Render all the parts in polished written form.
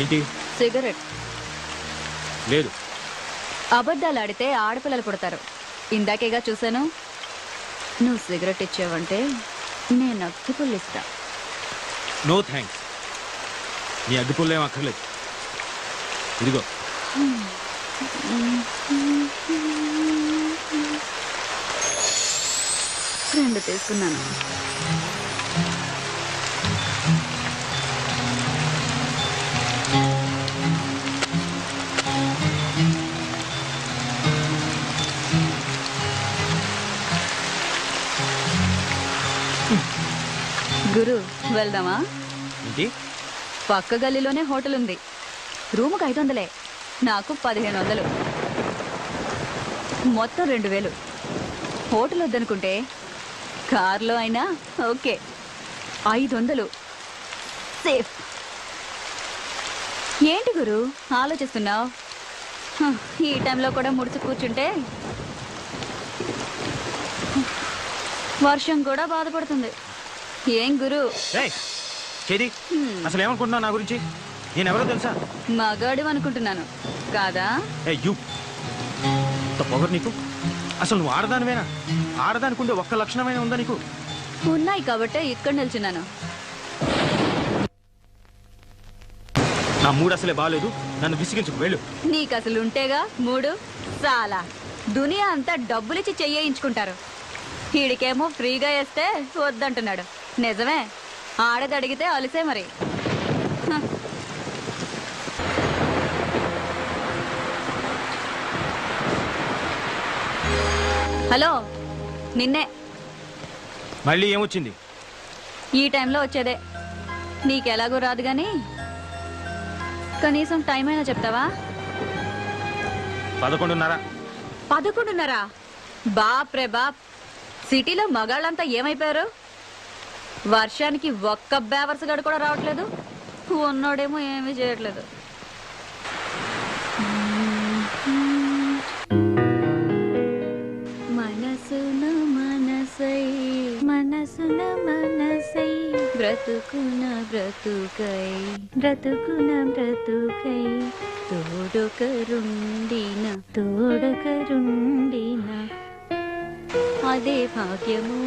ఏంటి? సిగరెట్. లేదు. అబద్ధాలు ఆడితే ఆడపిల్లలు పుడతారు. ఇందాకేగా చూశాను. నువ్వు సిగరెట్ ఇచ్చావంటే నేను అగ్గిపుల్లిస్తా. No thanks. నీ అగ్గిపుల్లేం అక్కర్లేదు. ఇదిగో. రెండు తీసుకున్నాను. గురు వెళ్దామా? ఏంటి? పక్క గల్లీలోనే హోటల్ ఉంది. రూముకు 500, నాకు 1500, మొత్తం 2000. హోటల్ వద్దనుకుంటే కార్లో అయినా ఓకే. 500 సేఫ్. ఏంటి గురు ఆలోచిస్తున్నావు? ఈ టైంలో కూడా ముడిచి కూర్చుంటే వర్షం కూడా బాధపడుతుంది. ఏం గురు? అసలు ఏమనుకుంటున్నావు నా గురించి? నేనెవరో తెలుసా? మగాడు అనుకుంటున్నాను కాదా? పొగరు నీకు. అసలు నువ్వు ఆడదానివేనా? ఆడదానికుండే ఒక్క లక్షణమైన ఉందా నీకు? ఉన్నాయి కాబట్టే ఇక్కడ నిల్చున్నాను. నా మూడు అసలే బాగాలేదు. నన్ను విసిగించుకు వెళ్ళు. నీకు అసలు ఉంటేగా మూడు. చాలా దునియా అంతా డబ్బులిచ్చి చెయ్యించుకుంటారు. వీడికేమో ఫ్రీగా వేస్తే వద్దంటున్నాడు. నిజమే, ఆడది అడిగితే అలిసే మరి. హలో, నిన్నే. మళ్ళీ ఏమొచ్చింది? ఈ టైంలో వచ్చేదే. నీకెలాగో రాదు గాని కనీసం టైం అయినా చెప్తావా? 11:30. 11:30? బాప్ రే బాప్. సిటీలో మగాళ్ళంతా ఏమైపోయారు? వర్షానికి ఒక్క బేవర్స్ గడు కూడా రావట్లేదు. ఉన్నోడేమో ఏమీ చేయట్లేదు. మనసున మనసై మనసున మనసై బ్రతుకున బ్రతుకై బ్రతుకున బ్రతుకై తోడొకరుండిన తోడొకరుండిన అదే భాగ్యము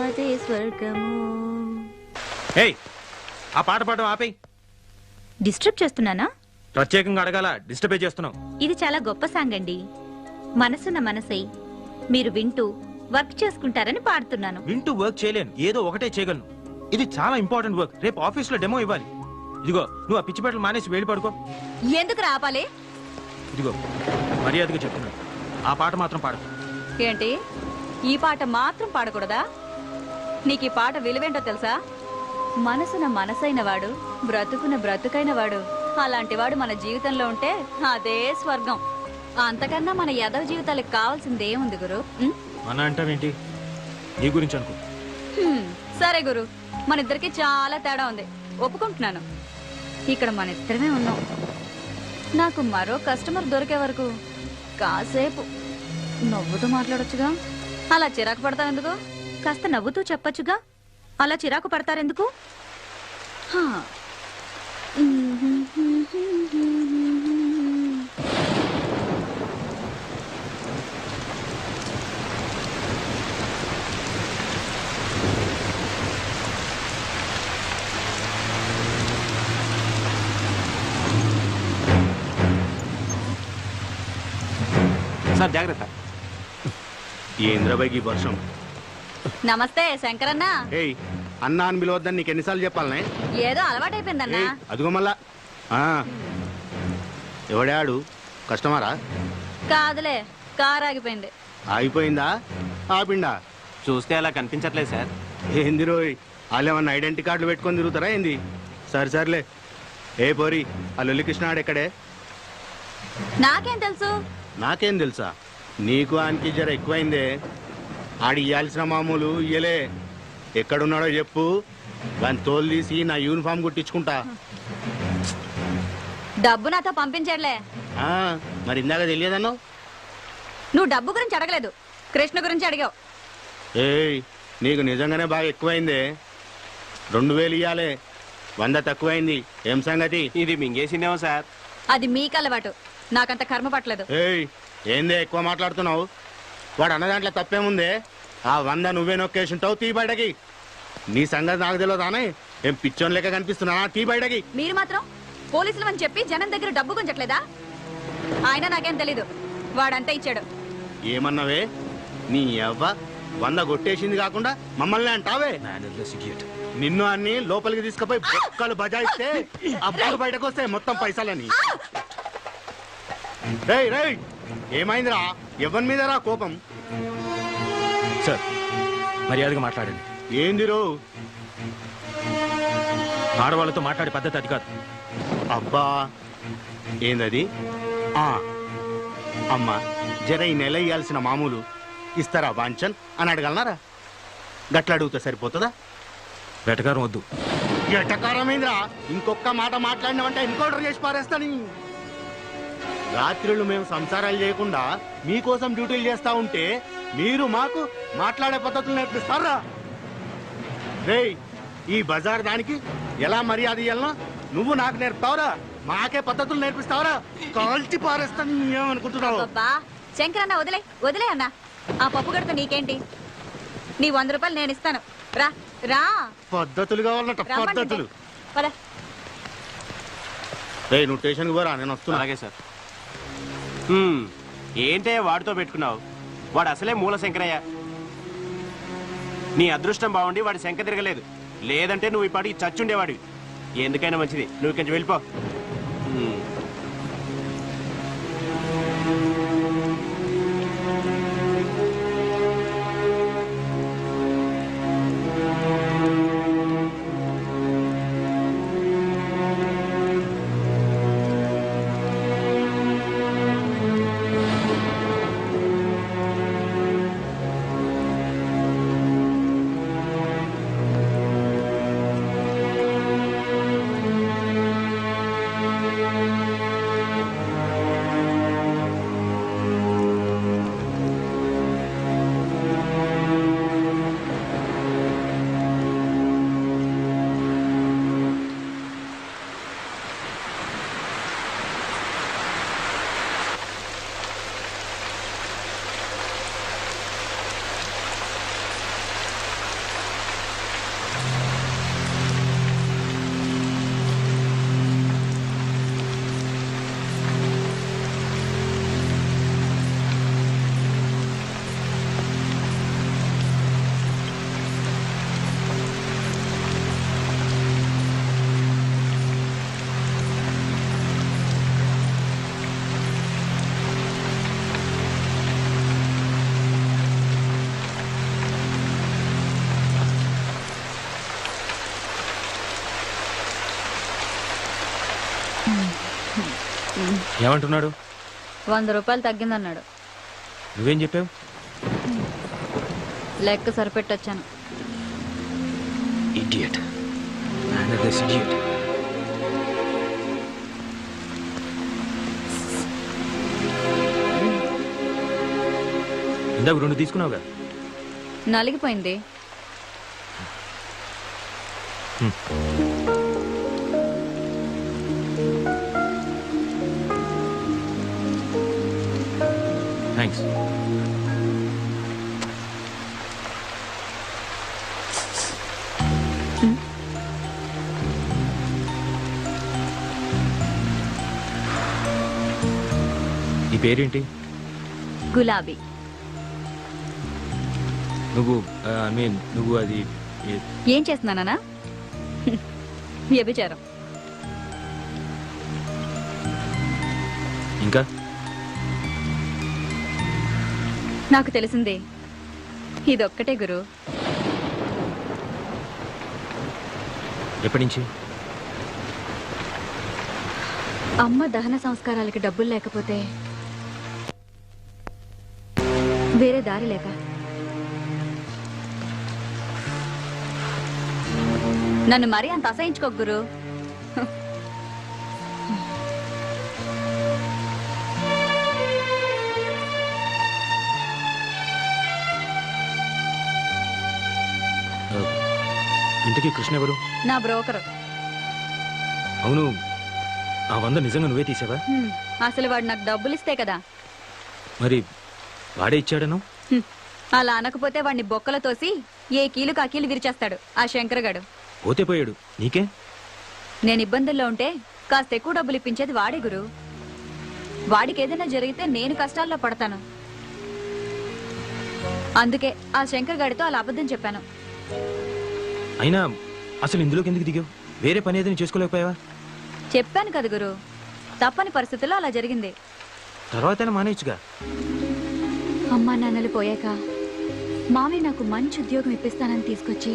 అదే స్వర్గము. ఆ పాట పాడడం ఆపేయ్. డిస్టర్బ్ చేస్తున్నానా? ప్రత్యేకంగా అడగాల? డిస్టర్బ్ చేస్తున్నావు. ఇది చాలా గొప్ప సాంగ్ అండి. మనసున్న మనసై మీరు వింటూ వర్క్ చేసుకుంటారని పాడుతున్నాను. వింటూ వర్క్ చేయలేను, ఏదో ఒకటే చేయగలను. ఇది చాలా ఇంపార్టెంట్ వర్క్. రేపు ఆఫీస్ లో డెమో ఇవ్వాలి. ఇదిగో, నువ్వు ఆ పిచ్చిపేటలు మానేసి వెళ్ళి పడుకో. ఎందుకు రాపాలి? ఇదిగో మర్యాదగా చెప్తున్నాను, ఆ పాట మాత్రం పాడకు. ఏంటి? ఈ పాట మాత్రం పాడకూడదా? నీకు ఈ పాట విలువేంటో తెలుసా? మనసున మనసైన వాడు బ్రతుకున బ్రతుకైన వాడు, అలాంటి వాడు మన జీవితంలో ఉంటే అదే స్వర్గం. అంతకన్నా మన యదవ జీవితాలకు కావాల్సిందేముంది గురు? మన అంటావేంటి? నీ గురించి అనుకో. సరే గురు, మన ఇద్దరికి చాలా తేడా ఉంది, ఒప్పుకుంటున్నాను. ఇక్కడ మన ఇద్దరమే ఉన్నాం. నాకు మరో కస్టమర్ దొరికే వరకు కాసేపు నవ్వుతూ మాట్లాడొచ్చుగా. అలా చిరాకు పడతావెందుకు? కాస్త నవ్వుతూ చెప్పొచ్చుగా. అలా చిరాకు పడతారెందుకు? సార్ జాగ్రత్త. ఏంద్రబాయికి వర్షం. నమస్తే శంకరన్న. ఏయ్, అన్నా అని పిలవద్దని నీకు ఎన్నిసార్లు చెప్పాలనే? ఏదో అలవాటైపోయిందన్నా. అదిగో మళ్ళా. ఎవడాడు? కస్టమరా? కాదులే, కారు ఆగిపోయింది. ఆగిపోయిందా? ఆపిండా? చూస్తే అలా కనిపించట్లేదు సార్. ఏంది రోయ్, వాళ్ళు ఏమన్నా ఐడెంటిటీ కార్డులు పెట్టుకొని తిరుగుతారా ఏంది? సరే సర్లే. ఏ పోరి, ఆ లొల్లి కృష్ణాడు ఎక్కడే? నాకేం తెలుసు? నాకేం తెలుసా? నీకు ఆయనకి జర ఎక్కువైందే. ఆడి ఇయ్యాల్సిన మామూలు ఇయ్యలే. ఎక్కడున్నాడో చెప్పు, దాన్ని తోలు తీసి నా యూనిఫామ్ కుట్టించుకుంటా. డబ్బు నాతో పంపించట్లే. మరి ఇందాక తెలియదన్నో? నువ్వు డబ్బు గురించి అడగలేదు, కృష్ణ గురించి అడిగావు. ఏయ్, నీకు నిజంగానే బాగా ఎక్కువైందే. 2000 ఇయ్యాలే. 100 తక్కువైంది. ఏం సంగతి? ఇది మింగేసిందేమో సార్. అది మీకు అలవాటు, నాకంత కర్మ పట్టలేదు. ఏయ్, ఏందే ఎక్కువ మాట్లాడుతున్నావు? వాడు అన్న దాంట్లో తప్పేముందే? ఆ 100 నువ్వే నొక్కేసింటావు. తీ బయటకి. నీ సంగతి నాకు తెలియదానే? ఏం పిచ్చోన్ లెక్క కనిపిస్తున్నా? తీ బయటకి. మీరు మాత్రం పోలీసులు అని చెప్పి జనం దగ్గర డబ్బు గుంజట్లేదా? ఆయన నాకేం తెలీదు, వాడంతా ఇచ్చాడు. ఏమన్నావే? నీ అవ్వ 100 కొట్టేసింది కాకుండా మమ్మల్ని అంటావే? నిన్ను అన్ని లోపలికి తీసుకుపోయి బొక్కలు బజాయిస్తే అప్పుడు బయటకు వస్తాయి మొత్తం పైసలని. రేయ్ రేయ్, ఏమైందిరా? ఎవరి మీదరా కోపం? సార్, మర్యాదగా మాట్లాడండి. ఏందిరో? ఆడవాళ్ళతో మాట్లాడే పద్ధతి అది కాదు. అబ్బా, ఏందది? అమ్మా, జర ఈ నెల ఇయ్యాల్సిన మామూలు ఇస్తారా వాంచన్ అని అడగలనారా? గట్ల అడుగుతా సరిపోతుందా? వెటకారం వద్దు. ఎటకారమైందిరా? ఇంకొక మాట మాట్లాడినామంటే ఎన్కౌంటర్ చేసి పారేస్తాను. రాత్రులు మేము సంసారాలు చేయకుండా మీకోసం డ్యూటీలు చేస్తా ఉంటే మీరు మాకు మాట్లాడే పద్ధతులు నేర్పిస్తారా? రేయ్, ఈ బజార్ దానికి ఎలా మర్యాద ఇయ్యాలనో నువ్వు నాకు నేర్పుతావురా? మాకే పద్ధతులు నేర్పిస్తావురా? కాల్చి పారేస్తాను. ఏమనుకుంటున్నావు? అబ్బా శంకరన్న, వదిలే వదిలే అన్న. ఆ పప్పు గడత నీకేంటి? నీ 100 రూపాయలు నేను ఇస్తాను. రా రా. పద్ధతులు కావాలన్నట, పద్ధతులు. పద. రేయ్, నువ్వు స్టేషన్కి పోరా, నేను వస్తున్నా. అలాగే సార్. ఏంటే వాడితో పెట్టుకున్నావు? వాడు అసలే మూల శంకరయ్య. నీ అదృష్టం బాగుండి వాడి శంక తిరగలేదు. లేదంటే నువ్వు ఈ పాటికి చచ్చుండేవాడివి. ఎందుకైనా మంచిది, నువ్వు కొంచెం వెళ్ళిపో. ఏమంటున్నాడు? 100 రూపాయలు తగ్గిందన్నాడు. నువ్వేం చెప్పావు? లెక్క సరిపెట్టొచ్చాను. ఇడియట్. This idiot. ఇందాక 2 తీసుకున్నావుగా. నలిగిపోయింది. థ్యాంక్స్. నీ పేరేంటి? గులాబీ. నువ్వు అది ఏం చేస్తున్నానా? వ్యభిచారం. ఇంకా నాకు తెలిసిందే ఇదొక్కటే గురు. ఎప్పటి నుంచి? అమ్మ దహన సంస్కారాలకి డబ్బులు లేకపోతే వేరే దారి లేక నన్ను మరీ అంత అసహించుకో గురు. ఇంతకీ కృష్ణ ఎవరు? నా బ్రోకరు. అవును, ఆ 100 నిజంగా నువ్వే తీసావా? అసలు వాడు నాకు డబ్బులు ఇస్తే కదా. మరి వాడే ఇచ్చాడను? అలా అనకపోతే వాడిని బొక్కల తోసి ఏ కీలుకు ఆ కీలు విరిచేస్తాడు ఆ శంకరగాడు. పోతే పోయాడు, నీకే. నేను ఇబ్బందుల్లో ఉంటే కాస్త ఎక్కువ డబ్బులు ఇప్పించేది వాడే గురు. వాడికి ఏదైనా జరిగితే నేను కష్టాల్లో పడతాను. అందుకే ఆ శంకర్ గాడితో అలా అబద్ధం చెప్పాను. అయినా అసలు ఇందులోకి ఎందుకు దిగావు? వేరే పని ఏదైనా చేసుకోలేకపోయావా? చెప్పాను కదా గురు, తప్పని పరిస్థితుల్లో అలా జరిగింది. తర్వాత మానేయచ్చుగా. అమ్మా నాన్నలు పోయాక మామయ్య నాకు మంచి ఉద్యోగం ఇప్పిస్తానని తీసుకొచ్చి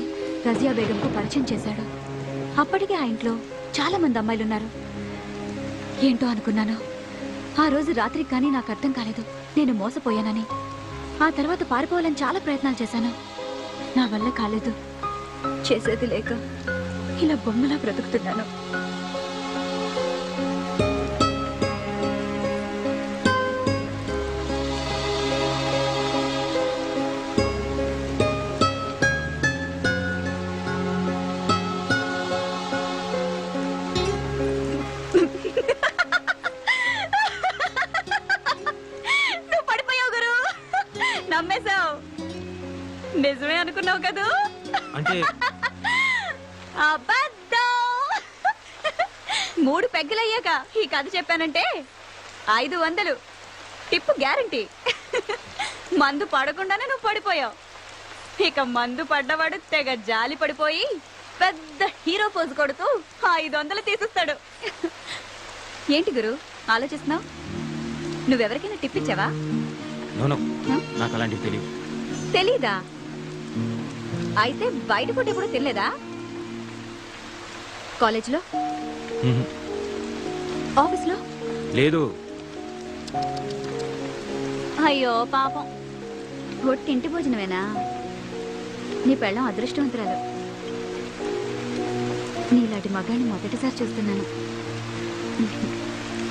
రజియా బేగంకు పరిచయం చేశాడు. అప్పటికే ఆ ఇంట్లో చాలా మంది అమ్మాయిలున్నారు. ఏంటో అనుకున్నాను. ఆ రోజు రాత్రికి కానీ నాకు అర్థం కాలేదు నేను మోసపోయానని. ఆ తర్వాత పారిపోవాలని చాలా ప్రయత్నాలు చేశాను. నా వల్ల కాలేదు. చేసేది లేక ఇలా బొమ్మలా బ్రతుకుతున్నాను. నువ్వు పడిపోయావు గురు, నమ్మేశావు. నిజమే అనుకున్నావు కదూ? అంటే అబద్ధం. 3 పెగ్గులయ్యాక ఈ కథ చెప్పానంటే 500 టిప్పు గ్యారంటీ. మందు పడకుండానే నువ్వు పడిపోయావు. ఇక మందు పడ్డవాడు తెగ జాలి పడిపోయి పెద్ద హీరో పోజు కొడుతూ 500 తీసిస్తాడు. ఏంటి గురు ఆలోచిస్తున్నావు? నువ్వెవరికైనా టిప్ ఇచ్చావా? నో, నాకు అలాంటివి తెలియదు. తెలీదా? అయితే బయట ఫుడ్ ఎప్పుడు తినలేదా? కాలేజ్లో, ఆఫీస్లో? లేదు. అయ్యో పాపం, ఒట్టింటి భోజనమేనా? నీ పెళ్ళం అదృష్టవంతురాలు. నీలాంటి మగాన్ని మొదటిసారి చూస్తున్నాను.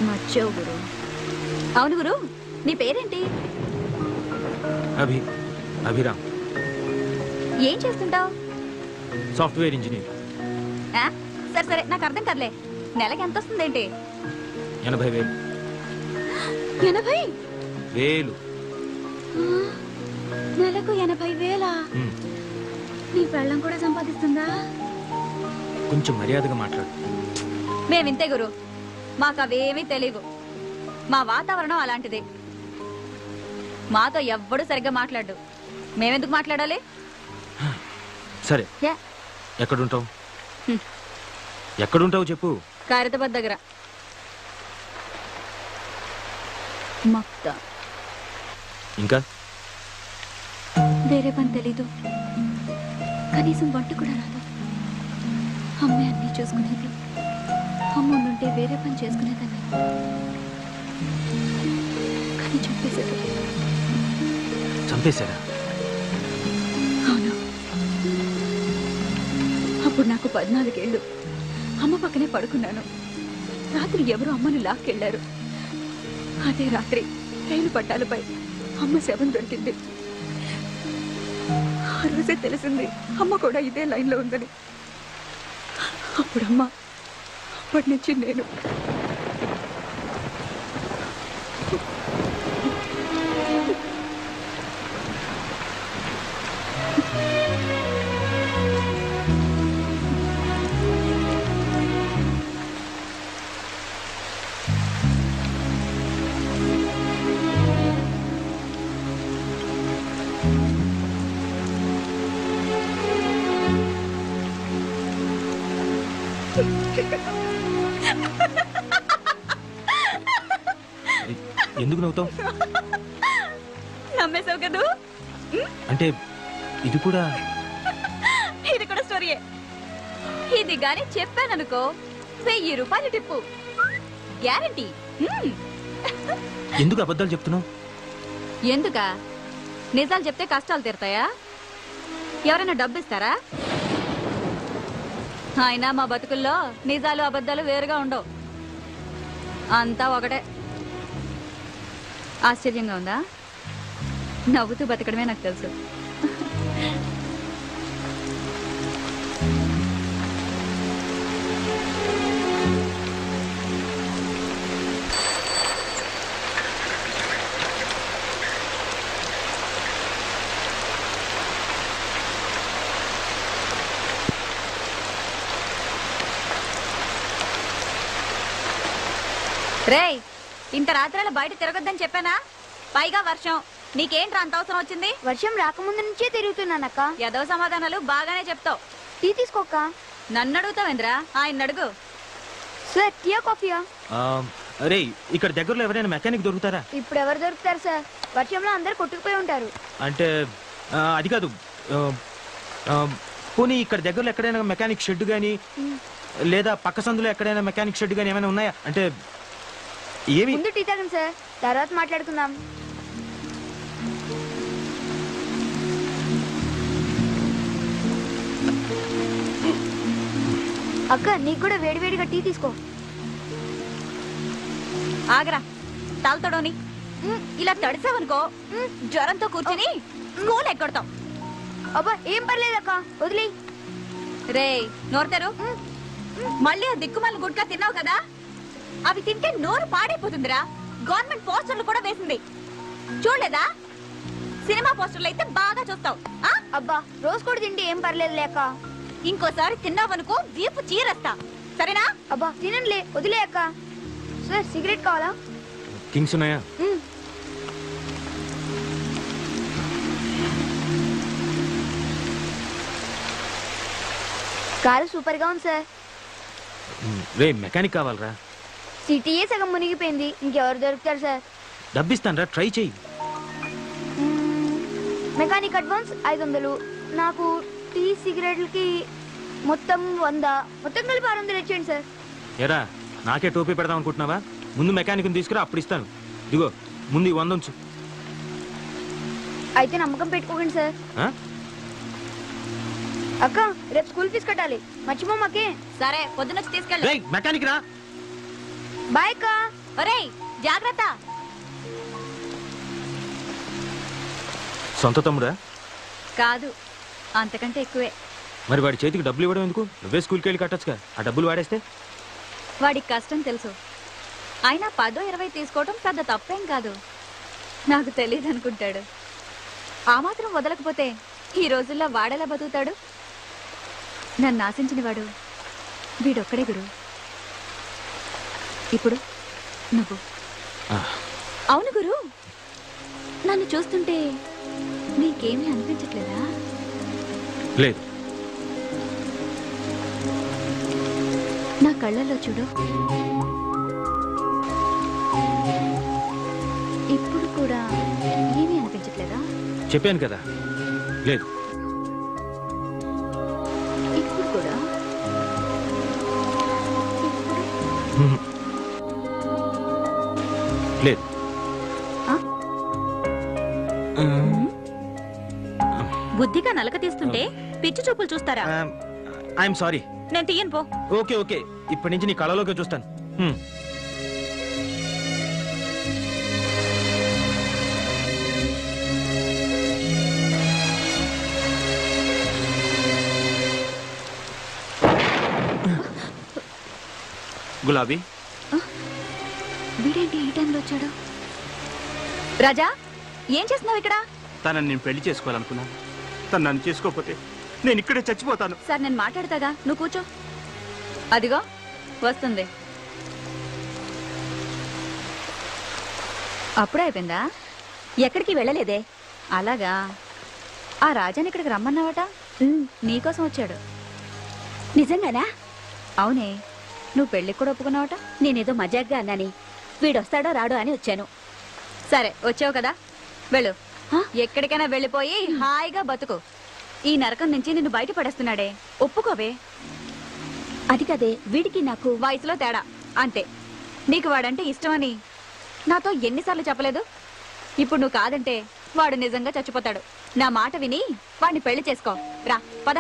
మర్చావు గురు. అవును గురు, నీ పేరేంటి? అభిరామ్. ఏం చేస్తుంటావు? Software engineer. సరే సరే, నాకు అర్థం కదలే. నెలకి ఎంత వస్తుందేంటి? 80,000. 80,000? నెలకు 80,000? నీ పెళ్ళం కూడా సంపాదిస్తుందా? కొంచెం మర్యాదగా మాట్లాడు. మేమింతే గురు, మాకు అవేమీ తెలియవు. మా వాతావరణం అలాంటిది. మాతో ఎవ్వడు సరిగ్గా మాట్లాడు. మేమెందుకు మాట్లాడాలి? సరే, ఎక్కడుంటావు? ఎక్కడుంటావు చెప్పు. ఖైరతాబాద్ దగ్గర. మక్తా. ఇంకా వేరే పని తెలీదు, కనీసం వంట కూడా రాదు. అమ్మే అన్నీ చూసుకునేది. అమ్మ ఉండుంటే వేరే పని చేసుకునేదాన్ని, కానీ చంపేశారు. చంపేశారా? అవును. అప్పుడు నాకు 14 ఏళ్ళు. అమ్మ పక్కనే పడుకున్నాను. రాత్రి ఎవరో అమ్మను లాక్కెళ్లారు. అదే రాత్రి రైలు పట్టాలపై అమ్మ శవం దొరికింది. ఆ రోజే తెలిసింది అమ్మ కూడా ఇదే లైన్లో ఉందని. అప్పుడమ్మ, అప్పటి నుంచి నేను. ఎందుకు నవ్వుతావు? నమ్మేశావు కదూ? అంటే ఇది కూడా స్టోరీయే. ఇది గాని చెప్పాననుకో 1000 రూపాయలు టిప్పు గ్యారంటీ. ఎందుకు అబద్ధాలు చెప్తున్నావు? ఎందుకా? నిజాలు చెప్తే కష్టాలు తీరుతాయా? ఎవరైనా డబ్బు ఇస్తారా? అయినా మా బతుకుల్లో నిజాలు అబద్ధాలు వేరుగా ఉండవు, అంతా ఒకటే. ఆశ్చర్యంగా ఉందా? నవ్వుతూ బతకడమే నాకు తెలుసు. రేయ్, ఇంత రాత్రిలో బయట తిరగొద్దని చెప్పానా? పైగా వర్షం. నీకేంట్రా అంత అవసరం వచ్చింది? వర్షం రాకముందు నుంచే తిరుగుతున్నానక్క. ఏదో సమాధానాలు బాగానే చెప్తావు. టీ తీసుకోక్క. నన్ను అడుగుతావేంద్రా? ఆయన అడుగు. సార్ టీయా కాఫీయా? అరే, ఇక్కడ దగ్గరలో ఎవరైనా మెకానిక్ దొరుకుతారా? ఇప్పుడు ఎవరు దొరుకుతారు సార్? వర్షంలో అందరు కొట్టుకుపోయి ఉంటారు. అంటే అది కాదు. పోనీ ఇక్కడ దగ్గరలో ఎక్కడైనా మెకానిక్ షెడ్ గానీ లేదా పక్క సందులో ఎక్కడైనా మెకానిక్ షెడ్ గానీ ఏమైనా ఉన్నాయా? అంటే ఏమి? ముందు టీ తాగండి సార్, తర్వాత మాట్లాడుకుందాం. అక్క, నీకు కూడా వేడివేడిగా టీ తీసుకో. ఆగరా, తాగుతాడోని. ఇలా తడిసావనుకో జ్వరంతో కూర్చుని స్కూల్ ఎక్కడతాం. అబ్బా ఏం పర్లేదక్క, వదిలే. రే నోరుతారు. మళ్ళీ ఆ దిక్కుమాల గుడ్కా తిన్నావు కదా, అవి తింటే నోరు పాడైపోతుందిరా. గవర్నమెంట్ పోస్టర్లు కూడా వేసింది, చూడలేదా? సినిమా పోస్టర్లు అయితే బాగా చూస్తావు. అబ్బా రోజు కూడా తింటే ఏం పర్లేదు లేక. ఇంకోసారి తిన్నావనుకో వీపు చీరేస్తా, సరేనా? అబ్బా తినండిలే, వదిలే అక్క. సార్ సిగరెట్ కావాలా? కింగ్స్ ఉన్నాయా? కారు సూపర్ గా ఉంది సార్. రే మెకానిక్ కావాలరా. సిటీఏ సగం మునిగిపోయింది, ఇంకెవరు దొరుకుతారు సార్? డబ్బిస్తానరా, ట్రై చెయ్యి. మెకానిక్ అడ్వాన్స్ 500, నాకు టీ సిగరెట్లకి మొత్తం 100, మొత్తం కలిపి 600 ఇచ్చేయండి సార్. ఎరా, నాకే టోపీ పెడదాం అనుకుంటున్నావా? ముందు మెకానిక్ తీసుకురా, అప్పుడు ఇస్తాను. ఇదిగో ముందు ఈ 100 ఉంచు. అయితే నమ్మకం పెట్టుకోకండి సార్. అక్క, రేపు స్కూల్ ఫీజు కట్టాలి, మర్చిపోమాకే. సరే, పొద్దునొచ్చి తీసుకెళ్ళి. రేయ్ మెకానిక్ రా. బాయ్ అక్క. ఒరేయ్ జాగ్రత్త. సొంత తమ్ముడా? కాదు, అంతకంటే ఎక్కువే. మరి వాడి చేతికి డబ్బులు ఇవ్వడం ఎందుకు? నువ్వే స్కూల్కి వెళ్ళి కట్టొచ్చుగా. ఆ డబ్బులు వాడేస్తే వాడికి కష్టం తెలుసు. అయినా 10-20 తీసుకోవడం పెద్ద తప్పేం కాదు. నాకు తెలియదు అనుకుంటాడు. ఆ మాత్రం వదలకపోతే ఈ రోజుల్లో వాడేలా బతుకుతాడు? నన్ను ఆశించిన వాడు వీడొక్కడే గురు. ఇప్పుడు నువ్వు. అవును గురు, నన్ను చూస్తుంటే నీకేమీ అనిపించట్లేదా? లేదు. నా కళ్ళల్లో చూడు, ఇప్పుడు కూడా ఏమీ అనిపించట్లేదా? చెప్పాను కదా, లేదు. ఇప్పుడు కూడా? లేదు. బుద్ధిగా నలక తీస్తుంటే పిచ్చి చూపులు చూస్తారా? I'm sorry. నేను తీయను పో. ఓకే ఓకే, ఇప్పటి నుంచి నీ కళలోకి చూస్తాను. గులాబీ, వీడేంటి ఈ టైంలో వచ్చాడు? రాజా, ఏం చేస్తున్నావు ఇక్కడ? తనని నేను పెళ్లి చేసుకోవాలనుకున్నాను. తను నన్ను చేసుకోకపోతే నేను ఇక్కడే చచ్చిపోతాను. సార్, నేను మాట్లాడతాగా, నువ్వు కూర్చో. అదిగో వస్తుంది. అప్పుడే అయిపోయిందా? ఎక్కడికి వెళ్ళలేదే. అలాగా, ఆ రాజాని ఇక్కడికి రమ్మన్నావట? నీకోసం వచ్చాడు. నిజంగానా? అవునే, నువ్వు పెళ్లికి కూడా ఒప్పుకున్నావట? నేనేదో మజాగ్గా అన్నాని, వీడొస్తాడో రాడో అని వచ్చాను. సరే, వచ్చావు కదా, వెళ్ళు. ఎక్కడికైనా వెళ్ళిపోయి హాయిగా బతుకు. ఈ నరకం నుంచి నిన్ను బయట పడేస్తున్నాడే, ఒప్పుకోవే. అది కదే, వీడికి నాకు వయసులో తేడా అంతే. నీకు వాడంటే ఇష్టమని నాతో ఎన్నిసార్లు చెప్పలేదు? ఇప్పుడు నువ్వు కాదంటే వాడు నిజంగా చచ్చిపోతాడు. నా మాట విని వాడిని పెళ్లి చేసుకో. రా, పద.